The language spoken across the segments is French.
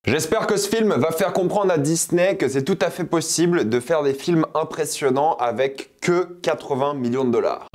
J'espère que ce film va faire comprendre à Disney que c'est tout à fait possible de faire des films impressionnants avec que 80 millions de dollars.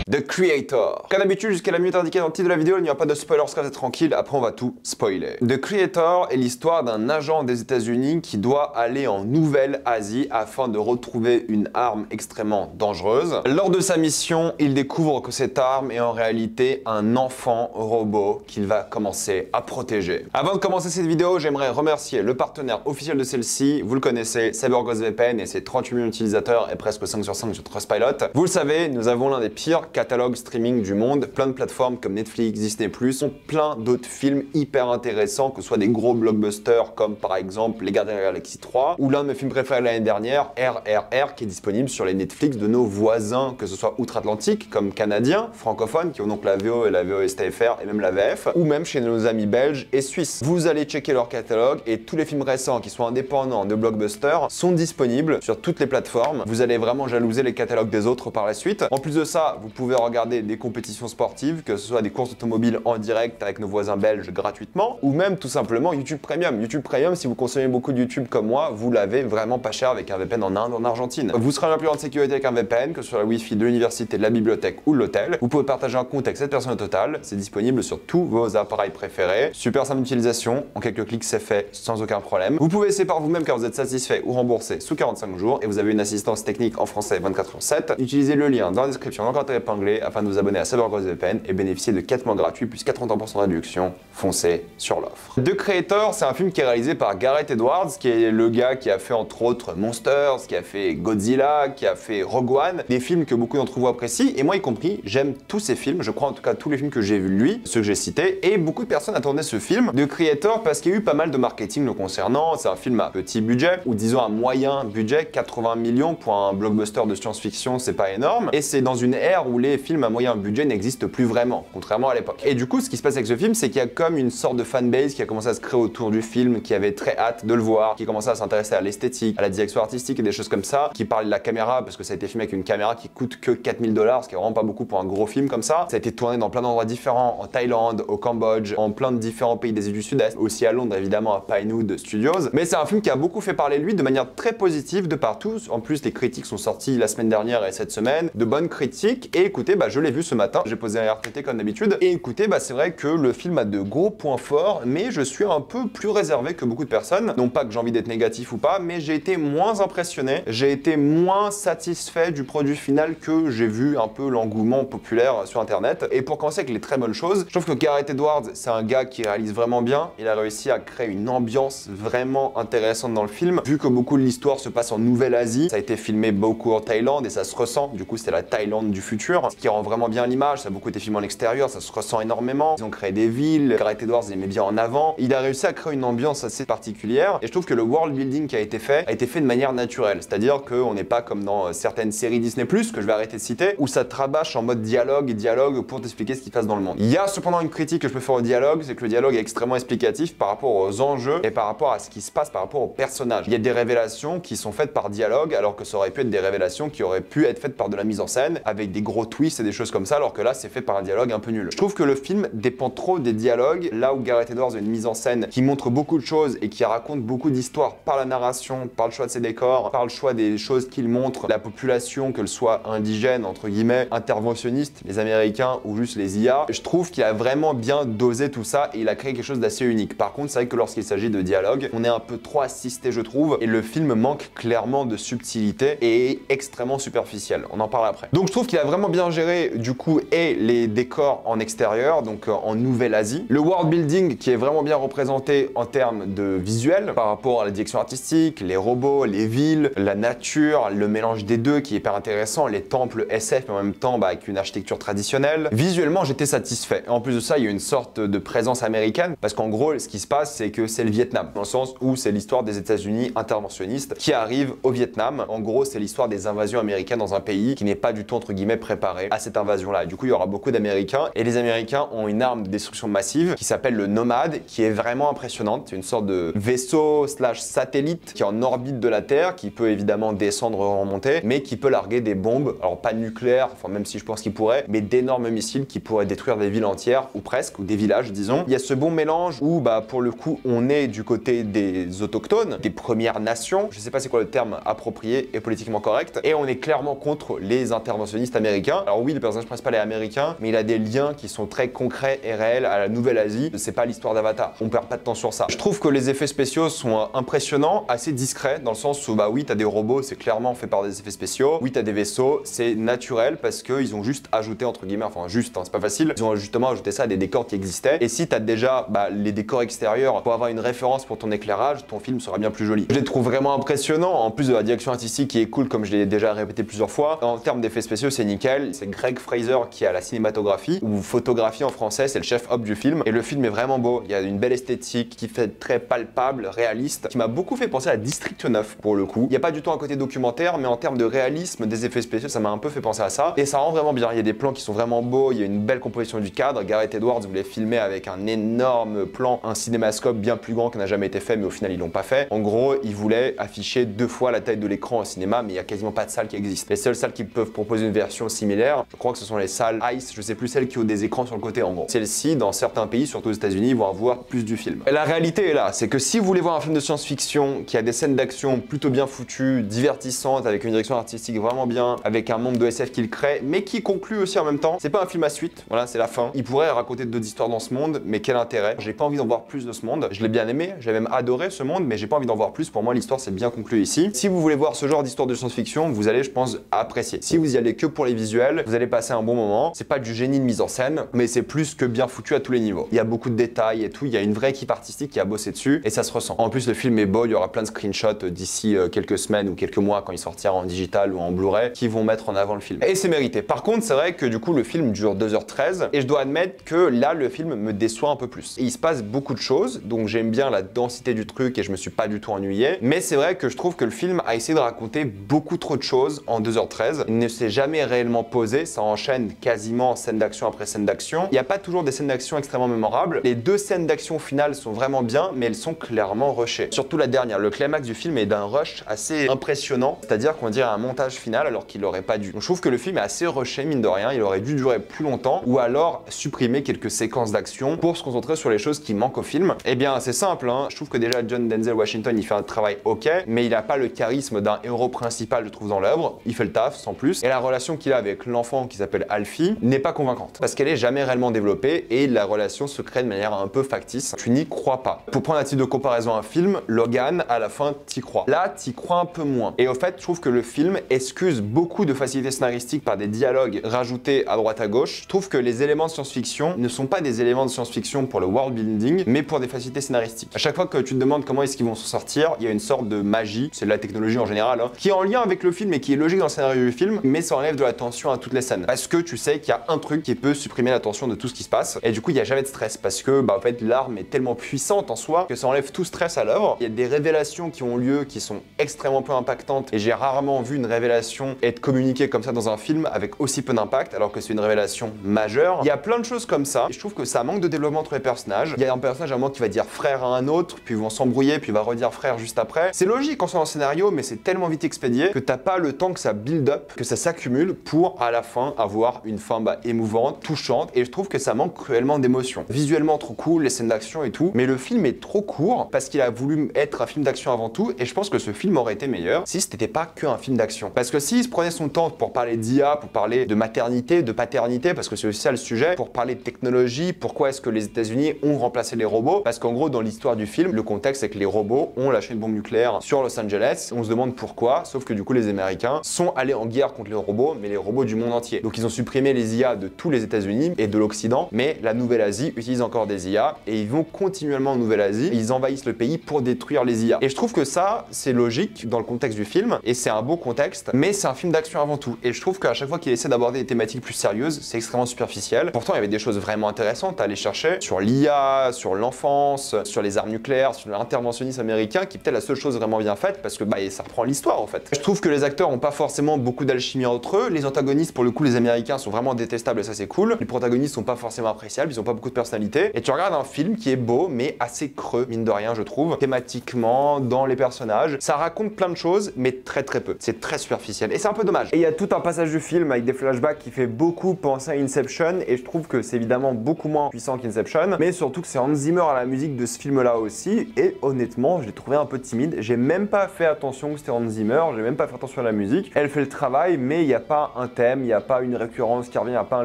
The Creator. Comme d'habitude, jusqu'à la minute indiquée dans le titre de la vidéo, il n'y aura pas de spoilers, restez tranquille, après on va tout spoiler. The Creator est l'histoire d'un agent des États-Unis qui doit aller en Nouvelle-Asie afin de retrouver une arme extrêmement dangereuse. Lors de sa mission, il découvre que cette arme est en réalité un enfant robot qu'il va commencer à protéger. Avant de commencer cette vidéo, j'aimerais remercier le partenaire officiel de celle-ci, vous le connaissez, CyberGhostVPN et ses 38 millions d'utilisateurs et presque 5 sur 5 sur Trustpilot. Vous le savez, nous avons l'un des pires catalogue streaming du monde, plein de plateformes comme Netflix, Disney+, ont plein d'autres films hyper intéressants, que ce soit des gros blockbusters comme par exemple Les Gardiens de la Galaxie 3 ou l'un de mes films préférés de l'année dernière, RRR, qui est disponible sur les Netflix de nos voisins, que ce soit outre-Atlantique comme canadiens, francophones, qui ont donc la VO et la VOSTFR et même la VF, ou même chez nos amis belges et suisses. Vous allez checker leur catalogue et tous les films récents qui sont indépendants de blockbusters sont disponibles sur toutes les plateformes. Vous allez vraiment jalouser les catalogues des autres par la suite. En plus de ça, vous pouvez regarder des compétitions sportives, que ce soit des courses automobiles en direct avec nos voisins belges gratuitement, ou même tout simplement YouTube Premium. YouTube Premium, si vous consommez beaucoup de YouTube comme moi, vous l'avez vraiment pas cher avec un VPN en Inde, en Argentine. Vous serez en plus grande sécurité avec un VPN, que ce soit la Wi-Fi de l'université, de la bibliothèque ou de l'hôtel. Vous pouvez partager un compte avec 7 personnes au total. C'est disponible sur tous vos appareils préférés. Super simple d'utilisation. En quelques clics, c'est fait sans aucun problème. Vous pouvez essayer par vous-même car vous êtes satisfait ou remboursé sous 45 jours et vous avez une assistance technique en français 24/7. Utilisez le lien dans la description, encore épinglé, afin de vous abonner à CyberGhostVPN et bénéficier de 4 mois gratuits plus 80% de réduction. Foncez sur l'offre. The Creator, c'est un film qui est réalisé par Gareth Edwards, qui est le gars qui a fait entre autres Monsters, qui a fait Godzilla, qui a fait Rogue One, des films que beaucoup d'entre vous apprécient, et moi y compris, j'aime tous ces films, je crois en tout cas tous les films que j'ai vus de lui, ceux que j'ai cités, et beaucoup de personnes attendaient ce film, The Creator, parce qu'il y a eu pas mal de marketing le concernant. C'est un film à petit budget, ou disons à moyen budget, 80 millions pour un blockbuster de science-fiction, c'est pas énorme, et c'est dans une ère où les films à moyen budget n'existent plus vraiment, contrairement à l'époque. Et du coup, ce qui se passe avec ce film, c'est qu'il y a comme une sorte de fanbase qui a commencé à se créer autour du film, qui avait très hâte de le voir, qui commençait à s'intéresser à l'esthétique, à la direction artistique et des choses comme ça, qui parle de la caméra, parce que ça a été filmé avec une caméra qui coûte que 4000 $, ce qui est vraiment pas beaucoup pour un gros film comme ça. Ça a été tourné dans plein d'endroits différents, en Thaïlande, au Cambodge, en plein de différents pays d'Asie du Sud-Est, aussi à Londres évidemment, à Pinewood Studios. Mais c'est un film qui a beaucoup fait parler de lui de manière très positive de partout. En plus, les critiques sont sorties la semaine dernière et cette semaine, de bonnes critiques. Et écoutez, je l'ai vu ce matin, j'ai posé un RTT comme d'habitude, et écoutez, c'est vrai que le film a de gros points forts, mais je suis un peu plus réservé que beaucoup de personnes. Non pas que j'ai envie d'être négatif ou pas, mais j'ai été moins impressionné, j'ai été moins satisfait du produit final que j'ai vu un peu l'engouement populaire sur internet. Et pour commencer avec les très bonnes choses, je trouve que Gareth Edwards, c'est un gars qui réalise vraiment bien, il a réussi à créer une ambiance vraiment intéressante dans le film, vu que beaucoup de l'histoire se passe en Nouvelle-Asie, ça a été filmé beaucoup en Thaïlande et ça se ressent, du coup c'est la Thaïlande du futur, ce qui rend vraiment bien l'image. Ça a beaucoup été filmé en extérieur, ça se ressent énormément. Ils ont créé des villes, Gareth Edwards les met bien en avant. Il a réussi à créer une ambiance assez particulière et je trouve que le world building qui a été fait de manière naturelle. C'est-à-dire qu'on n'est pas comme dans certaines séries Disney+, que je vais arrêter de citer, où ça te rabâche en mode dialogue pour t'expliquer ce qui se passe dans le monde. Il y a cependant une critique que je peux faire au dialogue, c'est que le dialogue est extrêmement explicatif par rapport aux enjeux et par rapport à ce qui se passe par rapport aux personnages. Il y a des révélations qui sont faites par dialogue alors que ça aurait pu être des révélations qui auraient pu être faites par de la mise en scène avec des gros twists et des choses comme ça, alors que là c'est fait par un dialogue un peu nul. Je trouve que le film dépend trop des dialogues, là où Gareth Edwards a une mise en scène qui montre beaucoup de choses et qui raconte beaucoup d'histoires par la narration, par le choix de ses décors, par le choix des choses qu'il montre, la population, qu'elle soit indigène, entre guillemets, interventionniste, les Américains ou juste les IA. Je trouve qu'il a vraiment bien dosé tout ça et il a créé quelque chose d'assez unique. Par contre, c'est vrai que lorsqu'il s'agit de dialogue, on est un peu trop assisté, je trouve, et le film manque clairement de subtilité et est extrêmement superficiel. On en parle après. Donc je trouve qu'il a vraiment bien géré du coup et les décors en extérieur, donc en Nouvelle-Asie. Le world building qui est vraiment bien représenté en termes de visuel par rapport à la direction artistique, les robots, les villes, la nature, le mélange des deux qui est hyper intéressant, les temples SF mais en même temps avec une architecture traditionnelle. Visuellement j'étais satisfait. Et en plus de ça il y a une sorte de présence américaine parce qu'en gros ce qui se passe c'est que c'est le Vietnam, dans le sens où c'est l'histoire des États-Unis interventionnistes qui arrivent au Vietnam. En gros c'est l'histoire des invasions américaines dans un pays qui n'est pas du tout entre guillemets préparé préparer à cette invasion-là. Du coup, il y aura beaucoup d'Américains et les Américains ont une arme de destruction massive qui s'appelle le Nomad, qui est vraiment impressionnante. C'est une sorte de vaisseau slash satellite qui est en orbite de la Terre, qui peut évidemment descendre et remonter, mais qui peut larguer des bombes, alors pas nucléaires, enfin même si je pense qu'il pourrait, mais d'énormes missiles qui pourraient détruire des villes entières, ou presque, ou des villages, disons. Il y a ce bon mélange où, bah, pour le coup, on est du côté des autochtones, des Premières Nations, je sais pas c'est quoi le terme approprié et politiquement correct, et on est clairement contre les interventionnistes américains. Alors oui, le personnage principal est américain, mais il a des liens qui sont très concrets et réels à la Nouvelle-Asie. C'est pas l'histoire d'Avatar, on perd pas de temps sur ça. Je trouve que les effets spéciaux sont impressionnants, assez discrets, dans le sens où, bah oui, t'as des robots, c'est clairement fait par des effets spéciaux, oui, t'as des vaisseaux, c'est naturel parce qu'ils ont juste ajouté, entre guillemets, enfin juste, hein, c'est pas facile, ils ont justement ajouté ça à des décors qui existaient, et si t'as déjà les décors extérieurs pour avoir une référence pour ton éclairage, ton film sera bien plus joli. Je les trouve vraiment impressionnants, en plus de la direction artistique qui est cool, comme je l'ai déjà répété plusieurs fois. En termes d'effets spéciaux, c'est nickel, c'est Greg Fraser qui a la cinématographie, ou photographie en français, c'est le chef-op du film, et le film est vraiment beau, il y a une belle esthétique qui fait très palpable, réaliste, qui m'a beaucoup fait penser à District 9 pour le coup. Il n'y a pas du tout un côté documentaire, mais en termes de réalisme des effets spéciaux, ça m'a un peu fait penser à ça, et ça rend vraiment bien. Il y a des plans qui sont vraiment beaux, il y a une belle composition du cadre. Gareth Edwards voulait filmer avec un énorme plan, un cinémascope bien plus grand qui n'a jamais été fait, mais au final ils l'ont pas fait. En gros, ils voulaient afficher 2 fois la taille de l'écran au cinéma, mais il y a quasiment pas de salles qui existent. Les seules salles qui peuvent proposer une version similaire, je crois que ce sont les salles ICE, je sais plus, celles qui ont des écrans sur le côté en gros. Celles-ci, dans certains pays, surtout aux États-Unis, vont avoir plus du film. Et la réalité est là, c'est que si vous voulez voir un film de science-fiction qui a des scènes d'action plutôt bien foutues, divertissantes, avec une direction artistique vraiment bien, avec un monde de SF qu'il crée, mais qui conclut aussi en même temps, c'est pas un film à suite, voilà, c'est la fin. Il pourrait raconter d'autres histoires dans ce monde, mais quel intérêt? J'ai pas envie d'en voir plus de ce monde. Je l'ai bien aimé, j'ai même adoré ce monde, mais j'ai pas envie d'en voir plus. Pour moi, l'histoire c'est bien conclu ici. Si vous voulez voir ce genre d'histoire de science-fiction, vous allez, je pense, apprécier. Si vous y allez que pour les visuels, vous allez passer un bon moment. C'est pas du génie de mise en scène, mais c'est plus que bien foutu à tous les niveaux. Il y a beaucoup de détails et tout, il y a une vraie équipe artistique qui a bossé dessus et ça se ressent. En plus, le film est beau, il y aura plein de screenshots d'ici quelques semaines ou quelques mois quand il sortira en digital ou en Blu-ray qui vont mettre en avant le film. Et c'est mérité. Par contre, c'est vrai que du coup, le film dure 2h13 et je dois admettre que là, le film me déçoit un peu plus. Et il se passe beaucoup de choses, donc j'aime bien la densité du truc et je me suis pas du tout ennuyé. Mais c'est vrai que je trouve que le film a essayé de raconter beaucoup trop de choses en 2h13. Il ne s'est jamais réellement posé, ça enchaîne quasiment scène d'action après scène d'action. Il n'y a pas toujours des scènes d'action extrêmement mémorables. Les 2 scènes d'action finales sont vraiment bien, mais elles sont clairement rushées. Surtout la dernière. Le climax du film est d'un rush assez impressionnant, c'est-à-dire qu'on dirait un montage final alors qu'il n'aurait pas dû. Donc je trouve que le film est assez rushé, mine de rien. Il aurait dû durer plus longtemps ou alors supprimer quelques séquences d'action pour se concentrer sur les choses qui manquent au film. Eh bien, c'est simple, hein. Je trouve que déjà John Denzel Washington, il fait un travail ok, mais il n'a pas le charisme d'un héros principal, je trouve, dans l'œuvre. Il fait le taf, sans plus. Et la relation qu'il a avec l'enfant qui s'appelle Alfie n'est pas convaincante parce qu'elle est jamais réellement développée et la relation se crée de manière un peu factice. Tu n'y crois pas. Pour prendre un titre de comparaison à un film, Logan, à la fin, t'y crois. Là, t'y crois un peu moins. Et au fait, je trouve que le film excuse beaucoup de facilité scénaristique par des dialogues rajoutés à droite à gauche. Je trouve que les éléments de science-fiction ne sont pas des éléments de science-fiction pour le world building, mais pour des facilités scénaristiques. À chaque fois que tu te demandes comment est-ce qu'ils vont s'en sortir, il y a une sorte de magie, c'est de la technologie en général, hein, qui est en lien avec le film et qui est logique dans le scénario du film, mais ça enlève de la tension à toutes les scènes. Parce que tu sais qu'il y a un truc qui peut supprimer la tension de tout ce qui se passe, et du coup il n'y a jamais de stress, parce que en fait l'arme est tellement puissante en soi que ça enlève tout stress à l'œuvre. Il y a des révélations qui ont lieu qui sont extrêmement peu impactantes, et j'ai rarement vu une révélation être communiquée comme ça dans un film avec aussi peu d'impact, alors que c'est une révélation majeure. Il y a plein de choses comme ça, et je trouve que ça manque de développement entre les personnages. Il y a un personnage à un moment qui va dire frère à un autre, puis ils vont s'embrouiller, puis il va redire frère juste après. C'est logique en son scénario, mais c'est tellement vite expédié que t'as pas le temps que ça build up, que ça s'accumule pour à la fin avoir une fin émouvante, touchante, et je trouve que ça manque cruellement d'émotion. Visuellement trop cool, les scènes d'action et tout, mais le film est trop court parce qu'il a voulu être un film d'action avant tout, et je pense que ce film aurait été meilleur si c'était pas qu'un film d'action. Parce que s'il se prenait son temps pour parler d'IA, pour parler de maternité, de paternité, parce que c'est aussi ça le sujet, pour parler de technologie, pourquoi est-ce que les États-Unis ont remplacé les robots, parce qu'en gros dans l'histoire du film, le contexte c'est que les robots ont lâché une bombe nucléaire sur Los Angeles, on se demande pourquoi, sauf que du coup les Américains sont allés en guerre contre les robots, mais les robots du monde entier. Donc ils ont supprimé les IA de tous les États-Unis et de l'Occident, mais la Nouvelle-Asie utilise encore des IA et ils vont continuellement en Nouvelle-Asie, ils envahissent le pays pour détruire les IA. Et je trouve que ça, c'est logique dans le contexte du film et c'est un beau contexte, mais c'est un film d'action avant tout. Et je trouve qu'à chaque fois qu'il essaie d'aborder des thématiques plus sérieuses, c'est extrêmement superficiel. Pourtant, il y avait des choses vraiment intéressantes à aller chercher sur l'IA, sur l'enfance, sur les armes nucléaires, sur l'interventionnisme américain, qui est peut-être la seule chose vraiment bien faite parce que ça reprend l'histoire en fait. Je trouve que les acteurs n'ont pas forcément beaucoup d'alchimie entre eux, les antagonistes antagonistes, pour le coup, les Américains sont vraiment détestables et ça c'est cool. Les protagonistes sont pas forcément appréciables, ils ont pas beaucoup de personnalité. Et tu regardes un film qui est beau, mais assez creux, mine de rien, je trouve. Thématiquement, dans les personnages, ça raconte plein de choses, mais très peu. C'est très superficiel et c'est un peu dommage. Et il y a tout un passage du film avec des flashbacks qui fait beaucoup penser à Inception et je trouve que c'est évidemment beaucoup moins puissant qu'Inception, mais surtout que c'est Hans Zimmer à la musique de ce film-là aussi. Et honnêtement, je l'ai trouvé un peu timide. J'ai même pas fait attention que c'était Hans Zimmer, j'ai même pas fait attention à la musique. Elle fait le travail, mais il n'y a pas un thème, il n'y a pas une récurrence qui revient, il n'y a pas un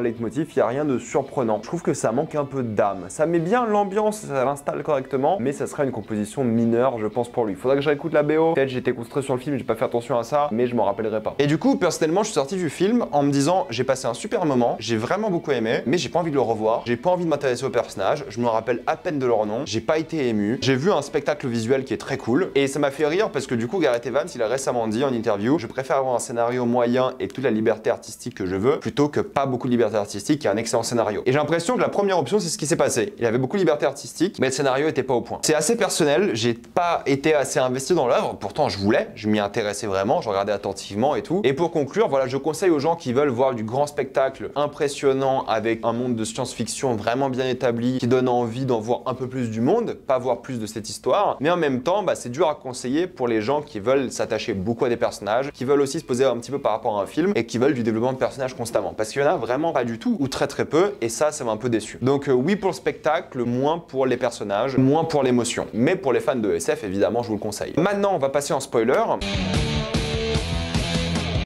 leitmotiv, il n'y a rien de surprenant. Je trouve que ça manque un peu d'âme. Ça met bien l'ambiance, ça l'installe correctement, mais ça sera une composition mineure, je pense, pour lui. Faudrait que j'écoute la BO. Peut-être j'étais concentré sur le film, j'ai pas fait attention à ça, mais je m'en rappellerai pas. Et du coup, personnellement, je suis sorti du film en me disant, j'ai passé un super moment, j'ai vraiment beaucoup aimé, mais j'ai pas envie de le revoir, j'ai pas envie de m'intéresser aux personnages, je me rappelle à peine de leur nom, j'ai pas été ému, j'ai vu un spectacle visuel qui est très cool, et ça m'a fait rire parce que du coup, Gareth Evans, il a récemment dit en interview, je préfère avoir un scénario moyen et toute la liberté artistique que je veux, plutôt que pas beaucoup de liberté artistique et un excellent scénario. Et j'ai l'impression que la première option, c'est ce qui s'est passé. Il avait beaucoup de liberté artistique, mais le scénario était pas au point. C'est assez personnel, j'ai pas été assez investi dans l'œuvre, pourtant je voulais, je m'y intéressais vraiment, je regardais attentivement et tout. Et pour conclure, voilà, je conseille aux gens qui veulent voir du grand spectacle impressionnant avec un monde de science-fiction vraiment bien établi, qui donne envie d'en voir un peu plus du monde, pas voir plus de cette histoire, mais en même temps, c'est dur à conseiller pour les gens qui veulent s'attacher beaucoup à des personnages, qui veulent aussi se poser un petit peu par rapport à un film et qui veulent du développement de personnages constamment. Parce qu'il y en a vraiment pas du tout ou très peu, et ça m'a un peu déçu. Donc oui pour le spectacle, moins pour les personnages, moins pour l'émotion. Mais pour les fans de SF, évidemment, je vous le conseille. Maintenant, on va passer en spoiler.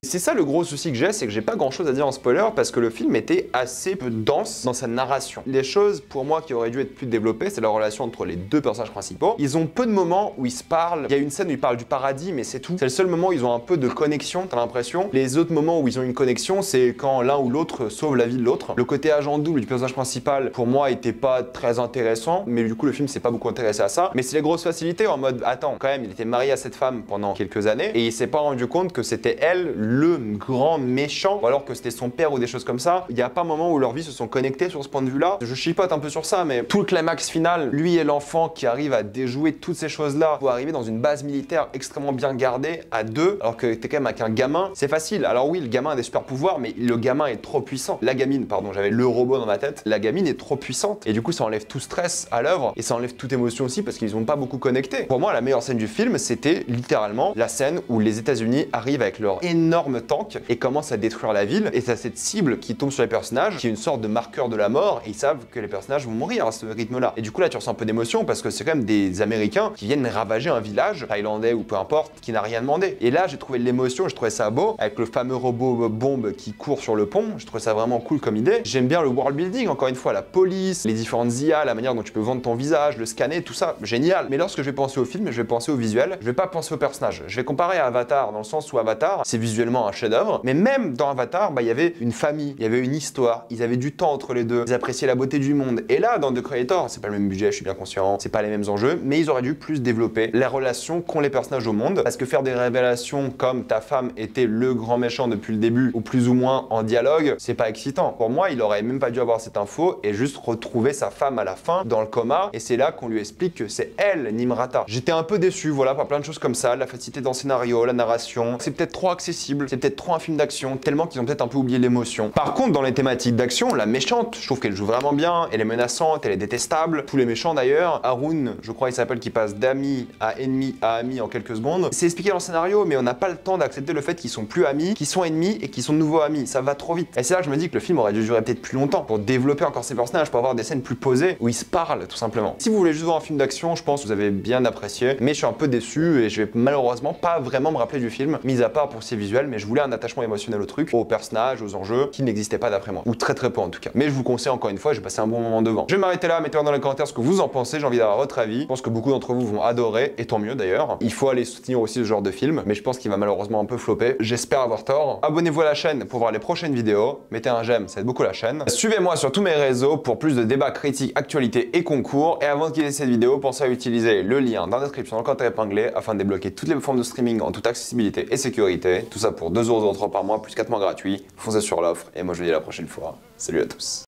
C'est ça le gros souci que j'ai, c'est que j'ai pas grand chose à dire en spoiler parce que le film était assez peu dense dans sa narration. Les choses pour moi qui auraient dû être plus développées, c'est la relation entre les deux personnages principaux. Ils ont peu de moments où ils se parlent. Il y a une scène où ils parlent du paradis, mais c'est tout. C'est le seul moment où ils ont un peu de connexion, t'as l'impression. Les autres moments où ils ont une connexion, c'est quand l'un ou l'autre sauve la vie de l'autre. Le côté agent double du personnage principal, pour moi, était pas très intéressant, mais du coup le film s'est pas beaucoup intéressé à ça. Mais c'est les grosses facilités en mode, attends, quand même, il était marié à cette femme pendant quelques années et il s'est pas rendu compte que c'était elle le grand méchant, ou alors que c'était son père ou des choses comme ça. Il n'y a pas un moment où leurs vies se sont connectées sur ce point de vue-là. Je chipote un peu sur ça, mais tout le climax final, lui et l'enfant qui arrive à déjouer toutes ces choses-là pour arriver dans une base militaire extrêmement bien gardée à deux, alors que t'es quand même avec un gamin, c'est facile. Alors oui, le gamin a des super pouvoirs, mais le gamin est trop puissant. La gamine, pardon, j'avais le robot dans ma tête. La gamine est trop puissante et du coup ça enlève tout stress à l'œuvre et ça enlève toute émotion aussi parce qu'ils n'ont pas beaucoup connecté. Pour moi, la meilleure scène du film, c'était littéralement la scène où les États-Unis arrivent avec leur énorme tank et commencent à détruire la ville. Et c'est cette cible qui tombe sur les personnages, qui est une sorte de marqueur de la mort, et ils savent que les personnages vont mourir à ce rythme-là. Et du coup là, tu ressens un peu d'émotion parce que c'est quand même des Américains qui viennent ravager un village, thaïlandais ou peu importe, qui n'a rien demandé. Et là, j'ai trouvé de l'émotion, je trouvais ça beau, avec le fameux robot bombe qui court sur le pont. Je trouvais ça vraiment cool comme idée. J'aime bien le world building, encore une fois, la police, les différentes IA, la manière dont tu peux vendre ton visage, le scanner, tout ça, génial. Mais lorsque je vais penser au film, je vais penser au visuel, je vais pas penser au personnage. Je vais comparer à Avatar dans le sens où Avatar, c'est visuellement un chef-d'œuvre, mais même dans Avatar, il y avait une famille, il y avait une histoire, ils avaient du temps entre les deux, ils appréciaient la beauté du monde. Et là, dans The Creator, c'est pas le même budget, je suis bien conscient, c'est pas les mêmes enjeux, mais ils auraient dû plus développer la relation qu'ont les personnages au monde, parce que faire des révélations comme ta femme était le grand méchant depuis le début, ou plus ou moins en dialogue, c'est pas excitant. Pour moi, il aurait même pas dû avoir cette info et juste retrouver sa femme à la fin, dans le coma, et c'est là qu'on lui explique que c'est elle, Nimrata. J'étais un peu déçu, voilà, par plein de choses comme ça, la facilité dans le scénario, la narration, c'est peut-être trop accessible, c'est peut-être trop un film d'action, tellement qu'ils ont peut-être un peu oublié l'émotion. Par contre, dans les thématiques d'action, la méchante, je trouve qu'elle joue vraiment bien, elle est menaçante, elle est détestable, tous les méchants d'ailleurs. Haroun, je crois il s'appelle, qui passe d'ami à ennemi à ami en quelques secondes. C'est expliqué dans le scénario, mais on n'a pas le temps d'accepter le fait qu'ils sont plus amis, qu'ils sont ennemis et qu'ils sont de nouveau amis. Ça va trop vite. Et c'est là que je me dis que le film aurait dû durer peut-être plus longtemps pour développer encore ces personnages, pour avoir des scènes plus posées où ils se parlent tout simplement. Si vous voulez juste voir un film d'action, je pense que vous avez bien apprécié, mais je suis un peu déçu et je vais malheureusement pas vraiment me rappeler du film, mis à part pour ses visuels, mais je voulais un attachement émotionnel au truc, aux personnages, aux enjeux, qui n'existaient pas d'après moi, ou très peu en tout cas. Mais je vous conseille encore une fois, j'ai passé un bon moment devant. Je vais m'arrêter là, mettez-moi dans les commentaires ce que vous en pensez, j'ai envie d'avoir votre avis. Je pense que beaucoup d'entre vous vont adorer, et tant mieux d'ailleurs. Il faut aller soutenir aussi ce genre de film, mais je pense qu'il va malheureusement un peu flopper. J'espère avoir tort. Abonnez-vous à la chaîne pour voir les prochaines vidéos, mettez un j'aime, ça aide beaucoup la chaîne. Suivez-moi sur tous mes réseaux pour plus de débats critiques, actualités et concours. Et avant de quitter cette vidéo, pensez à utiliser le lien dans la description dans le commentaire épinglé afin de débloquer toutes les formes de streaming en toute accessibilité et sécurité. Tout ça pour 2,03 € par mois plus 4 mois gratuits. Foncez sur l'offre et moi je vous dis à la prochaine fois. Salut à tous.